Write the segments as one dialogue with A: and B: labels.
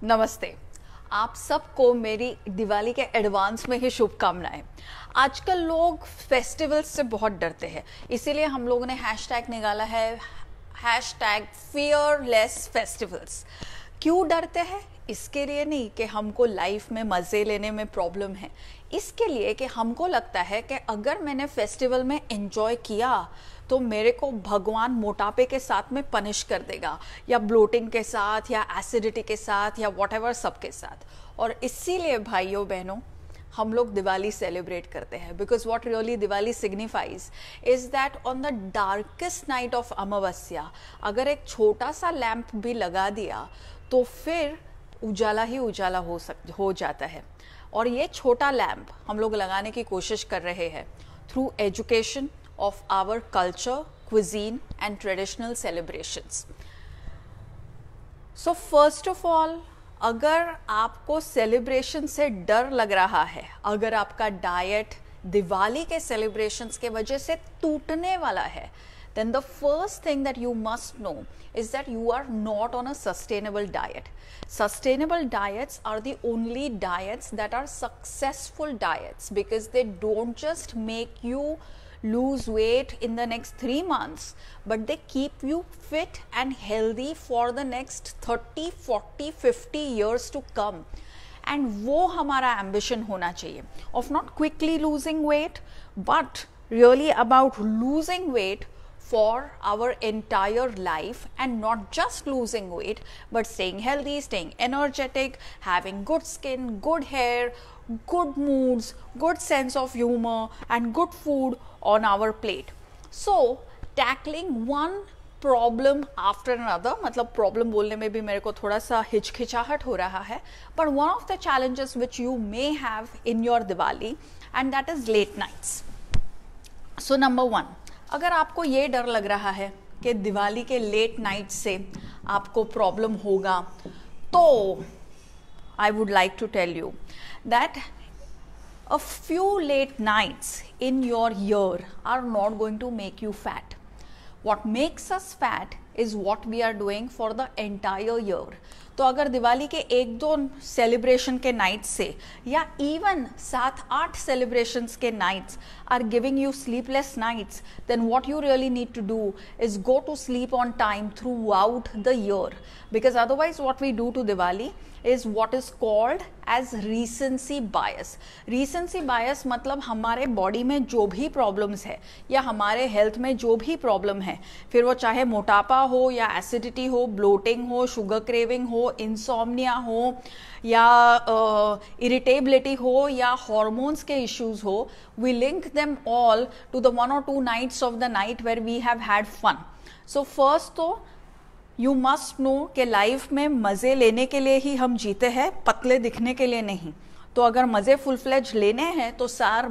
A: नमस्ते। आप सबको मेरी दिवाली के एडवांस में ही शुभकामनाएं। आजकल लोग फेस्टिवल्स से बहुत डरते हैं, इसीलिए हम लोगों ने हैशटैग निकाला है, हैशटैग फियरलेस फेस्टिवल्स। क्यों डरते हैं? इसके लिए नहीं कि हमको लाइफ में मज़े लेने में प्रॉब्लम है, इसके लिए कि हमको लगता है कि अगर मैंने फेस्टिवल में एंजॉय किया तो मेरे को भगवान मोटापे के साथ में पनिश कर देगा, या ब्लोटिंग के साथ, या एसिडिटी के साथ, या व्हाटएवर सब के साथ। और इसीलिए भाइयों बहनों हम लोग दिवाली सेलिब्रेट करते हैं, because what really Diwali signifies is that on the darkest night of अमावस्या अगर एक छोटा सा लैंप भी लगा दिया तो फिर उजाला ही उजाला हो जाता है। और ये छोटा लैंप हम लोग लगाने की कोशिश कर रहे हैं through education of our culture, cuisine and traditional celebrations. So first of all, अगर आपको सेलिब्रेशन से डर लग रहा है, अगर आपका डाइट दिवाली के सेलिब्रेशंस के वजह से टूटने वाला है, then the first thing that you must know is that you are not on a sustainable diet. Sustainable diets are the only diets that are successful diets because they don't just make you lose weight in the next 3 months, but they keep you fit and healthy for the next 30, 40, 50 years to come. And वो हमारा ambition होना चाहिए of not quickly losing weight, but really about losing weight for our entire life, and not just losing weight but staying healthy, staying energetic, having good skin, good hair, good moods, good sense of humor and good food on our plate. So tackling one problem after another, मतलब problem बोलने में भी मेरे को थोड़ा सा हिचकिचाहट हो रहा है, but one of the challenges which you may have in your Diwali, and that is late nights. So number one, अगर आपको ये डर लग रहा है कि दिवाली के लेट नाइट से आपको प्रॉब्लम होगा, तो I would like to tell you that a few late nights in your year are not going to make you fat. What makes us fat is what we are doing for the entire year. तो अगर दिवाली के 1-2 celebration के nights से, या even 7-8 celebrations के nights are giving you sleepless nights, then what you really need to do is go to sleep on time throughout the year, because otherwise what we do to Diwali is what is called as recency bias. Recency bias मतलब हमारे body में जो भी problems है या हमारे health में जो भी प्रॉब्लम है, फिर वो चाहे मोटापा हो या एसिडिटी हो, ब्लोटिंग हो, शुगर क्रेविंग हो, इंसोम्निया हो, या इरिटेबिलिटी हो, या हॉर्मोन्स के इश्यूज हो, we link them all to the 1 or 2 nights of the night where we have had fun. So first तो यू मस्ट नो कि लाइफ में मज़े लेने के लिए ही हम जीते हैं, पतले दिखने के लिए नहीं। तो अगर मज़े फुल फ्लेज लेने हैं तो साल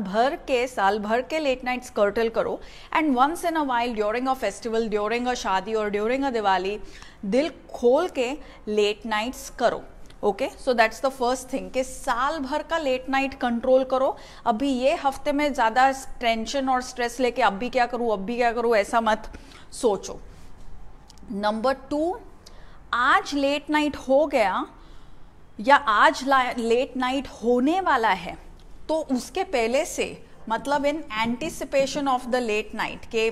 A: भर के लेट नाइट्स कर्टल करो, and once in a while during a festival, during a शादी और ड्यूरिंग अ दिवाली दिल खोल के लेट नाइट्स करो। Okay, so that's the first thing कि साल भर का लेट नाइट कंट्रोल करो। अभी ये हफ्ते में ज़्यादा टेंशन और स्ट्रेस लेके अब भी क्या करूँ ऐसा मत सोचो। नंबर 2, आज लेट नाइट हो गया या आज लेट नाइट होने वाला है, तो उसके पहले से, मतलब in anticipation of the late night के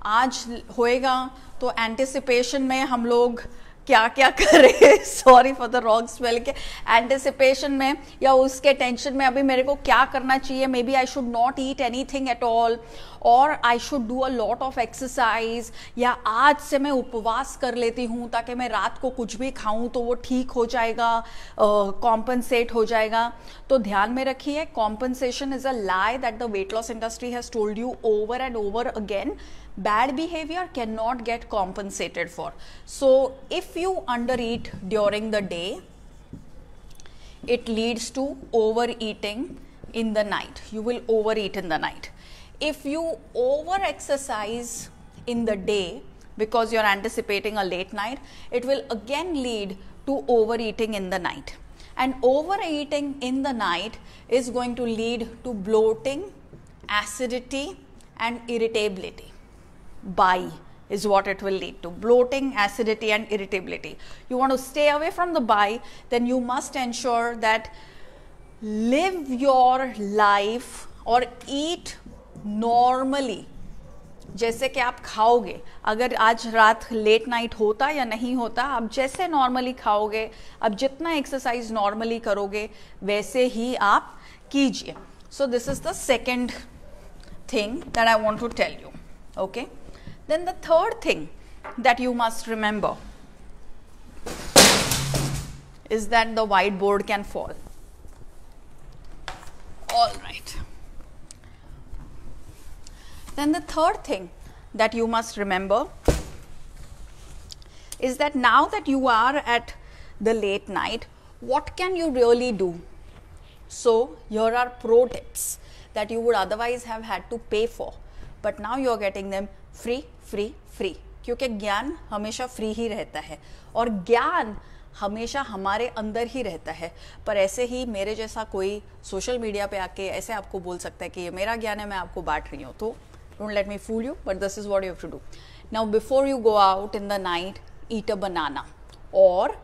A: आज होएगा, तो एंटिसिपेशन में हम लोग क्या क्या कर रहे हैं, sorry for the wrong spell, के एंटिसिपेशन में या उसके टेंशन में अभी मेरे को क्या करना चाहिए, may be I should not eat anything at all, और I should do a lot of exercise, या आज से मैं उपवास कर लेती हूँ ताकि मैं रात को कुछ भी खाऊं तो वो ठीक हो जाएगा, कॉम्पनसेट हो जाएगा। तो ध्यान में रखिए, compensation is a lie that the weight loss industry has told you over and over again. Bad behavior cannot get compensated for. So if you undereat during the day, it leads to overeating in the night. You will overeat in the night. If you over exercise in the day because you're anticipating a late night, it will again lead to overeating in the night. And overeating in the night is going to lead to bloating, acidity and irritability. By is what it will lead to. Bloating, acidity and irritability. You want to stay away from the bhai, then you must ensure that live your life or eat normally. जैसे कि आप खाओगे, अगर आज रात late night होता या नहीं होता, आप जैसे नॉर्मली खाओगे, आप जितना एक्सरसाइज नॉर्मली करोगे वैसे ही आप कीजिए. So this is the second thing that I want to tell you. Okay, then the third thing that you must remember is that the whiteboard can fall. All right, then the third thing that you must remember is that now that you are at the late night, what can you really do? So here are pro tips that you would otherwise have had to pay for, but now you are getting them free. क्योंकि ज्ञान हमेशा free ही रहता है और ज्ञान हमेशा हमारे अंदर ही रहता है. पर ऐसे ही मेरे जैसा कोई सोशल मीडिया पे आके ऐसे आपको बोल सकता है कि ये मेरा ज्ञान है, मैं आपको बांट रही हूँ. तो don't let me fool you, but this is what you have to do. Now before you go out in the night, eat a banana or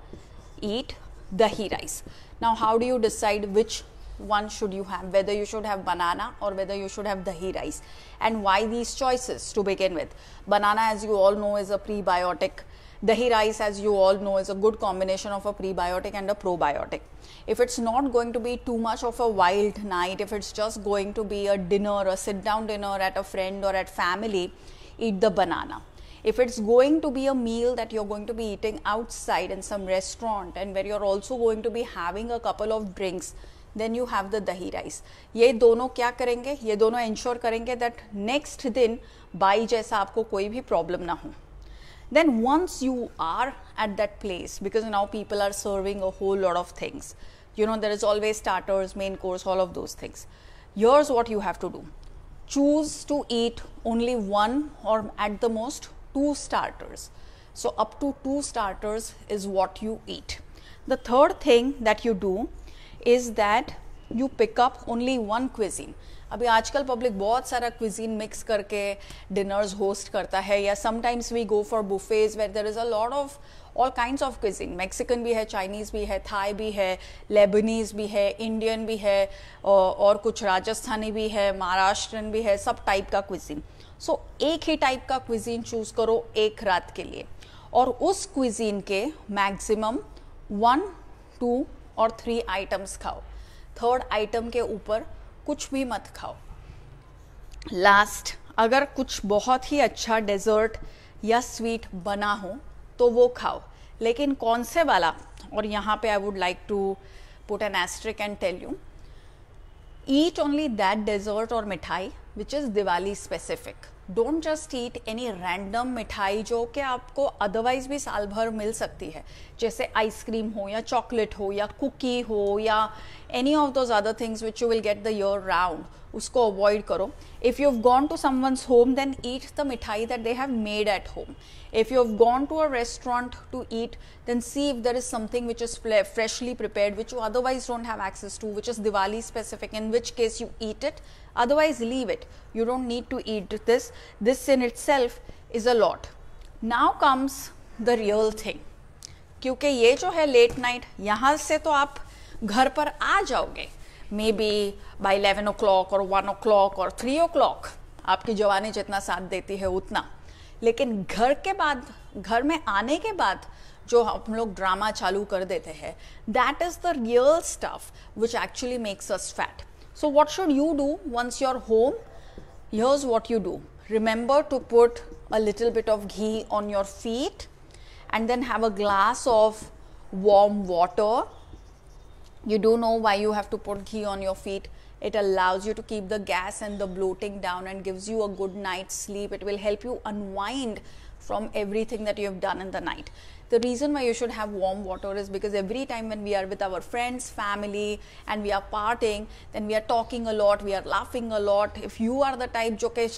A: eat dahi rice. Now how do you decide which one should you have, whether you should have banana or whether you should have dahi rice, and why these choices? To begin with, banana, as you all know, is a prebiotic. Dahi rice, as you all know, is a good combination of a prebiotic and a probiotic. If it's not going to be too much of a wild night, if it's just going to be a dinner, a sit down dinner at a friend or at family, eat the banana. If it's going to be a meal that you're going to be eating outside in some restaurant and where you're also going to be having a couple of drinks, then you have the dahi rice. ये दोनों क्या करेंगे? ये दोनों ensure करेंगे that next दिन by जैसा आपको कोई भी problem ना हो. Then once you are at that place, because now people are serving a whole lot of things, you know, there is always starters, main course, all of those things. Here's what you have to do. Choose to eat only one or at the most 2 starters. So up to 2 starters is what you eat. The third thing that you do is that you pick up only one cuisine. अभी आजकल public बहुत सारा cuisine mix करके dinners host करता है, या sometimes we go for buffets where there is a lot of all kinds of cuisine. Mexican भी है, चाइनीज़ भी है, थाई भी है, लेबनीज़ भी है, इंडियन भी है, और कुछ राजस्थानी भी है, महाराष्ट्रन भी है, सब टाइप का क्विजीन. सो एक ही टाइप का क्विजीन चूज करो एक रात के लिए, और उस क्विजीन के मैक्सिमम 1, 2 और 3 आइटम्स खाओ. 3rd आइटम के ऊपर कुछ भी मत खाओ. लास्ट, अगर कुछ बहुत ही अच्छा डेजर्ट या स्वीट बना हो तो वो खाओ, लेकिन कौन से वाला? और यहाँ पे I would like to put an asterisk and tell you, eat only that dessert or mithai which is Diwali specific. Don't just eat any random मिठाई जो कि आपको अदरवाइज भी साल भर मिल सकती है, जैसे आइसक्रीम हो या चॉकलेट हो या कुकी हो या any of those other things which you will get the year round. उसको अवॉइड करो. If you've gone to someone's home, then eat the मिठाई that they have made at home. If you've gone to a restaurant to eat, then see if there is something which is freshly prepared, which you otherwise don't have access to, which is Diwali specific, in which case you eat it. Otherwise leave it. You don't need to eat this. This in itself is a lot. Now comes the real thing. क्योंकि ये जो है late night, यहाँ से तो आप घर पर आ जाओगे मे बी बाय 11 o'clock और 1 o'clock और 3 o'clock, आपकी जवानी जितना साथ देती है उतना. लेकिन घर के बाद, घर में आने के बाद जो हम लोग ड्रामा चालू कर देते हैं, that is the real stuff which actually makes us fat. So what should you do once you are home? Here's what you do. Remember to put a little bit of ghee on your feet and then have a glass of warm water. You do know why you have to put ghee on your feet. It allows you to keep the gas and the bloating down and gives you a good night's sleep. It will help you unwind from everything that you have done in the night. The reason why you should have warm water is because every time when we are with our friends, family and we are partying, then we are talking a lot, we are laughing a lot. If you are the type जो कि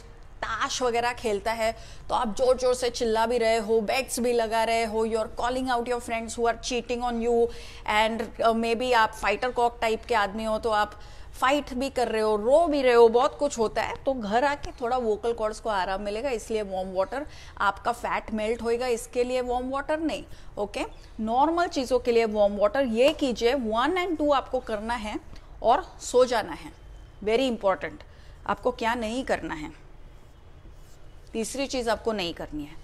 A: ताश वगैरह खेलता है तो आप जोर जोर से चिल्ला भी रहे हो, बेट्स भी लगा रहे हो, you are calling out your friends who are cheating on you, and maybe आप फाइटर कॉक टाइप के आदमी हो तो आप फाइट भी कर रहे हो, रो भी रहे हो, बहुत कुछ होता है, तो घर आके थोड़ा वोकल कॉर्ड्स को आराम मिलेगा, इसलिए वार्म वाटर, आपका फैट मेल्ट होएगा, इसके लिए वार्म वाटर नहीं, ओके। नॉर्मल चीज़ों के लिए वार्म वाटर ये कीजिए, 1 और 2 आपको करना है और सो जाना है, वेरी इंपॉर्टेंट। आपको क्या नहीं करना है, तीसरी चीज आपको नहीं करनी है,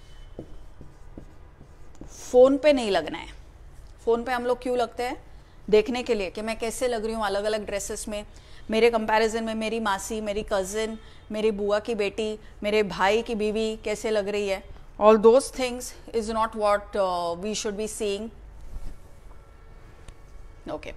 A: फोन पे नहीं लगना है। फोन पे हम लोग क्यों लगते हैं? देखने के लिए कि मैं कैसे लग रही हूँ अलग अलग ड्रेसेस में, मेरे कंपैरिजन में मेरी मासी, मेरी कजिन, मेरी बुआ की बेटी, मेरे भाई की बीवी कैसे लग रही है। All those things is not what we should be seeing, okay,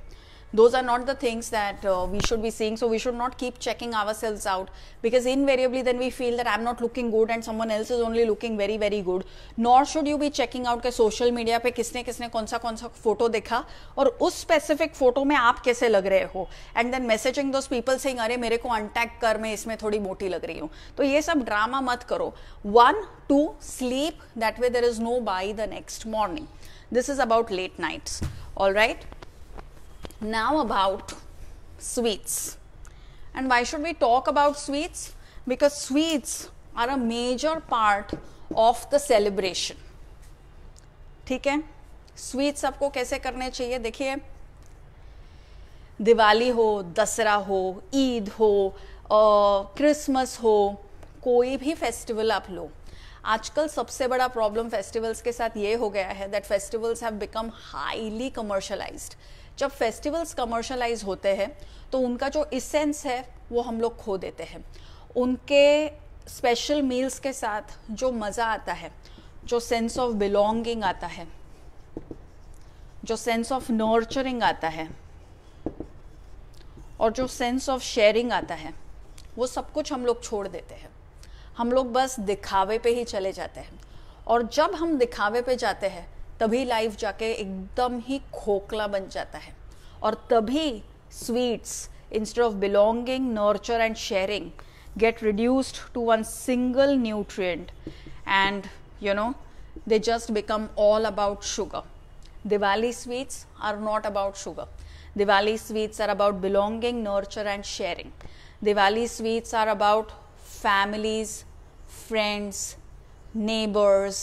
A: those are not the things that we should be seeing, so we should not keep checking ourselves out, because invariably then we feel that I'm not looking good and someone else is only looking very very good. Nor should you be checking out के social media पे किसने किसने कौन सा photo देखा और उस specific photo में आप कैसे लग रहे हो, and then messaging those people saying अरे मेरे को अनटैग कर, मैं इसमें थोड़ी मोटी लग रही हूँ। तो ये सब ड्रामा मत करो। 1, 2 sleep, that way there is no by the next morning. This is about late nights, all right. Now about sweets. And why should we talk about sweets? Because sweets are a major part of the celebration. ठीक है, sweets आपको कैसे करने चाहिए? देखिए, दिवाली हो, दसरा हो, ईद हो, क्रिसमस हो, कोई भी फेस्टिवल आप लो, आजकल सबसे बड़ा प्रॉब्लम फेस्टिवल्स के साथ ये हो गया है that festivals have become highly commercialised. जब फेस्टिवल्स कमर्शलाइज होते हैं तो उनका जो इसेंस है वो हम लोग खो देते हैं। उनके स्पेशल मील्स के साथ जो मज़ा आता है, जो सेंस ऑफ बिलोंगिंग आता है, जो सेंस ऑफ नर्चरिंग आता है और जो सेंस ऑफ शेयरिंग आता है, वो सब कुछ हम लोग छोड़ देते हैं। हम लोग बस दिखावे पे ही चले जाते हैं, और जब हम दिखावे पे जाते हैं तभी लाइफ जाके एकदम ही खोखला बन जाता है, और तभी sweets instead of belonging, nurture and sharing get reduced to one single nutrient, and you know they just become all about sugar. Diwali sweets are not about sugar. Diwali sweets are about belonging, nurture and sharing. Diwali sweets are about families, friends, neighbors,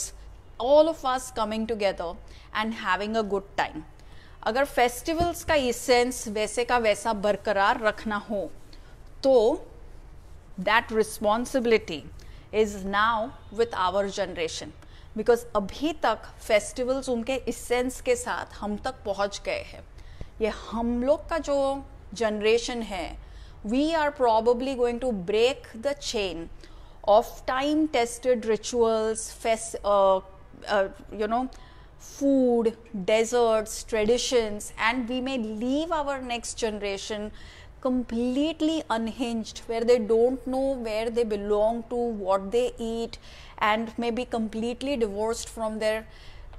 A: all of us coming together and having a good time. अगर festivals का essence वैसे का वैसा बरकरार रखना हो तो that responsibility is now with our generation, because अभी तक फेस्टिवल्स उनके इसेंस के साथ हम तक पहुंच गए हैं। ये हम लोग का जो जनरेशन है, we are probably going to break the chain of time tested rituals, food, desserts, traditions, and we may leave our next generation completely unhinged, where they don't know where they belong to, what they eat, and may be completely divorced from their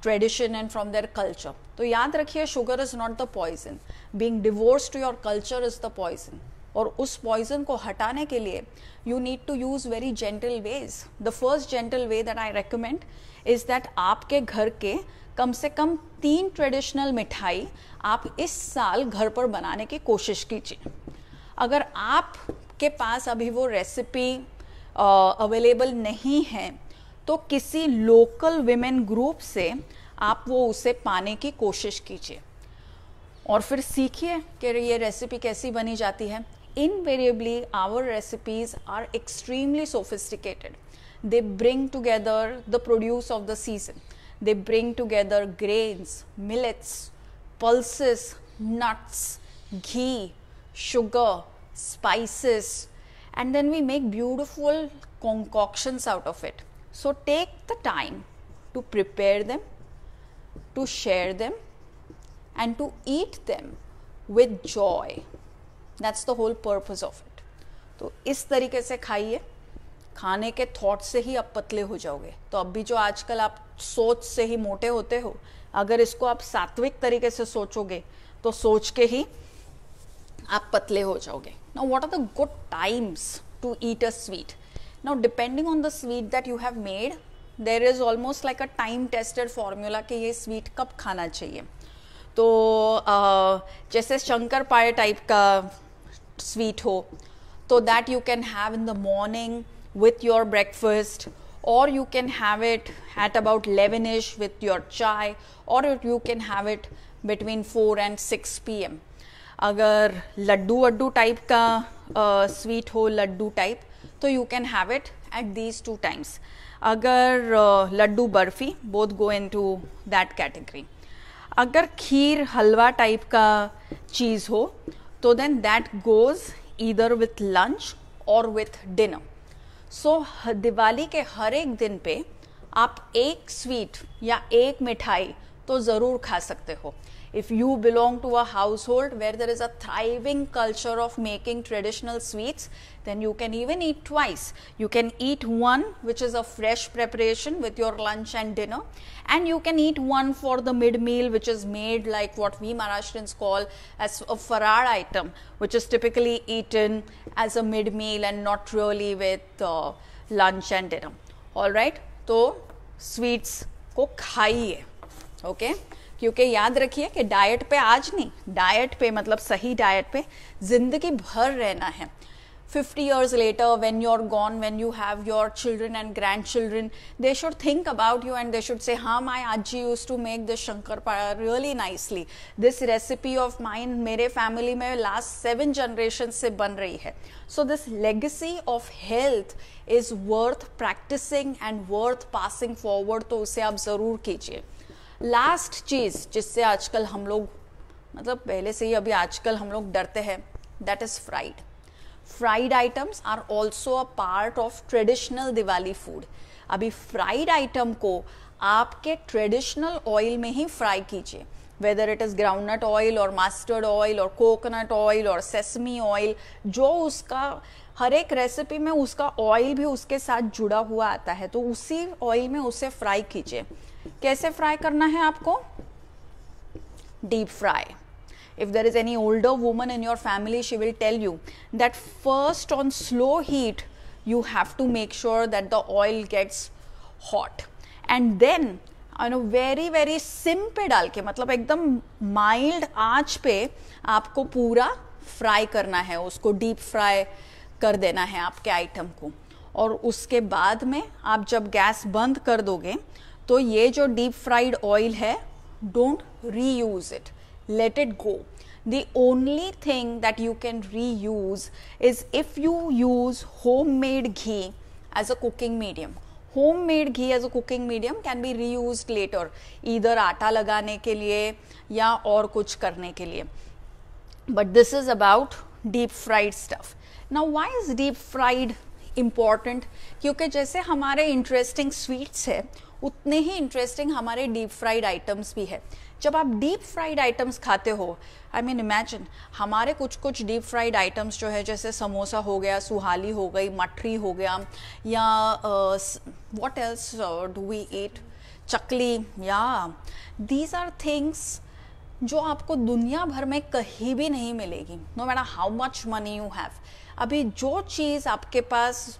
A: tradition and from their culture. तो याद रखिए, sugar is not the poison. Being divorced to your culture is the poison. और उस poison को हटाने के लिए you need to use very gentle ways. The first gentle way that I recommend is that आपके घर के कम से कम 3 ट्रेडिशनल मिठाई आप इस साल घर पर बनाने की कोशिश कीजिए। अगर आपके पास अभी वो रेसिपी अवेलेबल नहीं है तो किसी लोकल विमेन ग्रुप से आप वो उसे पाने की कोशिश कीजिए और फिर सीखिए कि ये रेसिपी कैसी बनी जाती है। Invariably our recipes are extremely sophisticated. They bring together the produce of the season. They bring together grains, millets, pulses, nuts, ghee, sugar, spices, and then we make beautiful concoctions out of it. So take the time to prepare them, to share them, and to eat them with joy. That's the whole purpose of it. तो इस तरीके से खाइए, खाने के thought से ही आप पतले हो जाओगे। तो अब भी जो आजकल आप सोच से ही मोटे होते हो, अगर इसको आप सात्विक तरीके से सोचोगे तो सोच के ही आप पतले हो जाओगे। Now what are the good times to eat a sweet? Now depending on the sweet that you have made, there is almost like a time tested formula कि ये sweet कब खाना चाहिए. तो जैसे शंकर पारे टाइप का स्वीट हो, तो that you can have in the morning with your breakfast, और you can have it at about 11ish with your chai, or you can have it between 4 and 6 p.m. अगर लड्डू वड्डू टाइप का sweet हो, Laddu type, तो you can have it at these 2 times. अगर Laddu barfi, both go into that category. अगर kheer halwa type का चीज़ हो, तो then that goes either with lunch or with dinner. सो दिवाली के हर एक दिन पे आप एक स्वीट या एक मिठाई तो ज़रूर खा सकते हो. If you belong to a household where there is a thriving culture of making traditional sweets, then you can even eat twice. You can eat one which is a fresh preparation with your lunch and dinner, and you can eat one for the mid meal which is made like what we Maharashtrians call as a farar item, which is typically eaten as a mid meal and not really with lunch and dinner. All right, तो sweets को खाइए, okay? क्योंकि याद रखिए कि diet पे आज नहीं, डाइट पे मतलब सही डाइट पे जिंदगी भर रहना है. 50 years later, when you're gone, when you have your children and grandchildren, they should think about you and they should say, हाँ, my aji used to make this Shankarpara really nicely. This recipe of mine, मेरे family में last 7 generations से बन रही है. So this legacy of health is worth practicing and worth passing forward. तो उसे आप ज़रूर कीजिए. Last चीज़ जिससे आजकल हम लोग, मतलब पहले से ही अभी आजकल हम लोग डरते हैं, that is fried. Fried items are also a part of traditional Diwali food. अभी fried item को आपके traditional oil में ही fry कीजिए, whether it is groundnut oil or mustard oil or coconut oil or sesame oil, जो उसका हर एक recipe में उसका ऑयल भी उसके साथ जुड़ा हुआ आता है, तो उसी ऑयल में उसे फ्राई कीजिए. कैसे फ्राई करना है आपको? Deep fry. If there is any older woman in your family, she will tell you that first on slow heat, you have to make sure that the oil gets hot. And then, very very SIM पे डाल के, मतलब एकदम mild आंच पे आपको पूरा fry करना है, उसको डीप फ्राई कर देना है आपके आइटम को. और उसके बाद में आप जब गैस बंद कर दोगे, तो ये जो डीप फ्राइड ऑयल है, don't reuse it. Let it go. The only thing that you can reuse is if you use homemade ghee as a cooking medium. Homemade ghee as a cooking medium can be reused later, either आटा लगाने के लिए या और कुछ करने के लिए. But this is about deep fried stuff. Now why is deep fried important? क्योंकि जैसे हमारे इंटरेस्टिंग स्वीट्स है, उतने ही इंटरेस्टिंग हमारे डीप फ्राइड आइटम्स भी है. जब आप डीप फ्राइड आइटम्स खाते हो, आई मीन इमेजिन, हमारे कुछ डीप फ्राइड आइटम्स जो है, जैसे समोसा हो गया, सुहाली हो गई, मठरी हो गया, या what else do we eat, chakli, या दीज आर थिंग्स जो आपको दुनिया भर में कहीं भी नहीं मिलेगी, no matter how much money you have. अभी जो चीज़ आपके पास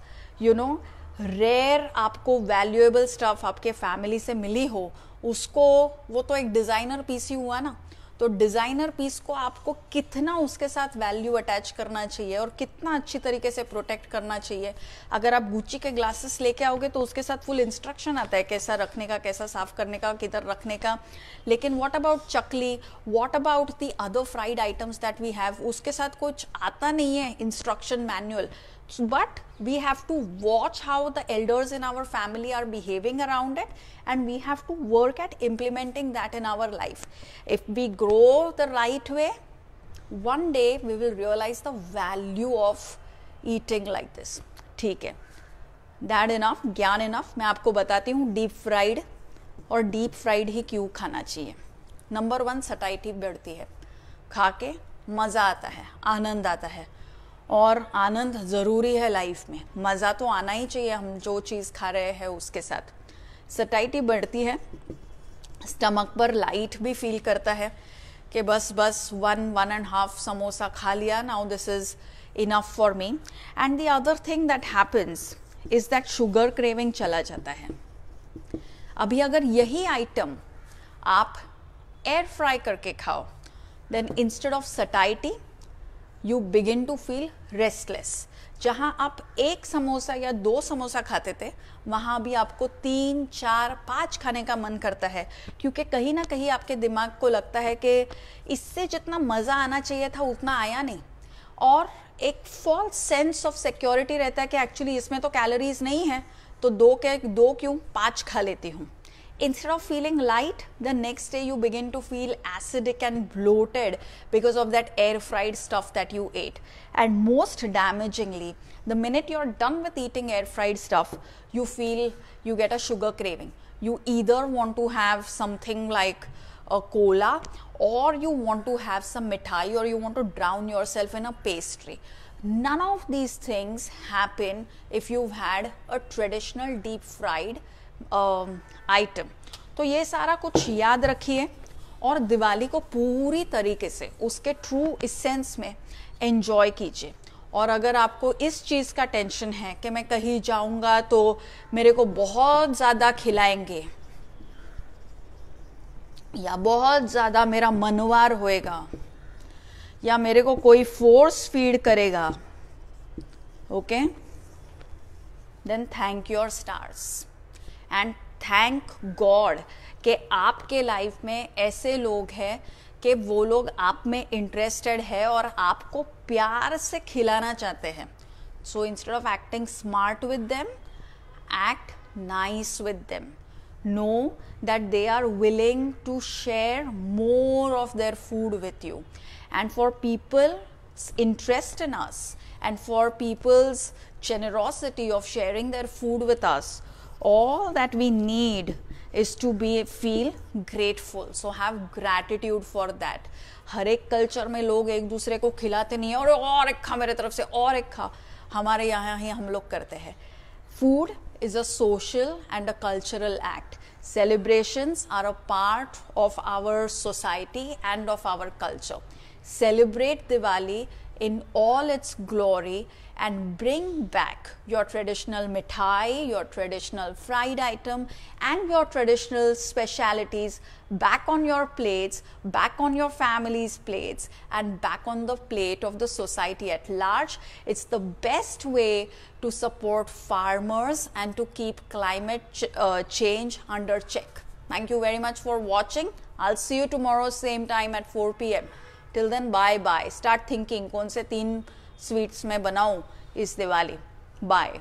A: रेयर, आपको वैल्यूएबल स्टफ आपके फैमिली से मिली हो, उसको, वो तो एक डिज़ाइनर पीस ही हुआ ना. तो डिज़ाइनर पीस को आपको कितना उसके साथ वैल्यू अटैच करना चाहिए और कितना अच्छी तरीके से प्रोटेक्ट करना चाहिए. अगर आप गुच्ची के ग्लासेस लेके आओगे तो उसके साथ फुल इंस्ट्रक्शन आता है कैसा रखने का, कैसा साफ करने का, किधर रखने का. लेकिन what about chakli, what about the other fried items that we have, उसके साथ कुछ आता नहीं है instruction manual. But we have to watch how the elders in our family are behaving around it, and we have to work at implementing that in our life. If we grow the right way, one day we will realize the value of eating like this. ठीक है, that enough, ज्ञान enough. मैं आपको बताती हूँ deep fried और deep fried ही क्यों खाना चाहिए. नंबर 1, सटाइटी बढ़ती है, खा के मज़ा आता है, आनंद आता है. और आनंद ज़रूरी है लाइफ में, मज़ा तो आना ही चाहिए हम जो चीज़ खा रहे हैं उसके साथ. सटाइटी बढ़ती है, स्टमक पर लाइट भी फील करता है कि बस 1.5 समोसा खा लिया, now this is enough for me. And the other thing that happens is that sugar craving चला जाता है। अभी अगर यही आइटम आप एयर फ्राई करके खाओ, then instead of satiety you begin to feel restless. जहां आप एक समोसा या 2 समोसा खाते थे, वहां भी आपको 3, 4, 5 खाने का मन करता है, क्योंकि कहीं ना कहीं आपके दिमाग को लगता है कि इससे जितना मजा आना चाहिए था उतना आया नहीं, और एक फॉल्स सेंस ऑफ सिक्योरिटी रहता है कि एक्चुअली इसमें तो कैलोरीज नहीं है, तो 2 क्यों 5 खा लेती हूँ। Instead of feeling light, the next day you begin to feel acidic and bloated because of that air fried stuff that you ate. And most damagingly, the minute you're done with eating air fried stuff, you get a sugar craving. You either want to have something like a cola, or you want to have some mithai, or you want to drown yourself in a pastry. None of these things happen if you've had a traditional deep fried item. तो ये सारा कुछ याद रखिए और दिवाली को पूरी तरीके से उसके ट्रू इसेंस में एंजॉय कीजिए। और अगर आपको इस चीज़ का टेंशन है कि मैं कहीं जाऊंगा तो मेरे को बहुत ज़्यादा खिलाएंगे या बहुत ज़्यादा मेरा मनवार होएगा या मेरे को कोई फोर्स फीड करेगा, okay, then thank your stars and thank God कि आपके लाइफ में ऐसे लोग हैं कि वो लोग आप में इंटरेस्टेड है और आपको प्यार से खिलाना चाहते हैं। So instead of acting smart with them, act nice with them. Know that they are willing to share more of their food with you, and for people's interest in us and for people's generosity of sharing their food with us, all that we need is to feel grateful. So have gratitude for that. हर एक culture में लोग एक दूसरे को खिलाते नहीं है और एक खा मेरे तरफ से और एक खा, हमारे यहाँ ही हम लोग करते हैं। Food is a social and a cultural act. Celebrations are a part of our society and of our culture. Celebrate Diwali in all its glory and bring back your traditional mithai, your traditional fried item and your traditional specialities back on your plates, back on your family's plates and back on the plate of the society at large. It's the best way to support farmers and to keep climate change under check. Thank you very much for watching. I'll see you tomorrow same time at 4 p.m. Till then, bye bye. Start thinking कौन से 3 sweets मैं बनाऊं इस Diwali. Bye.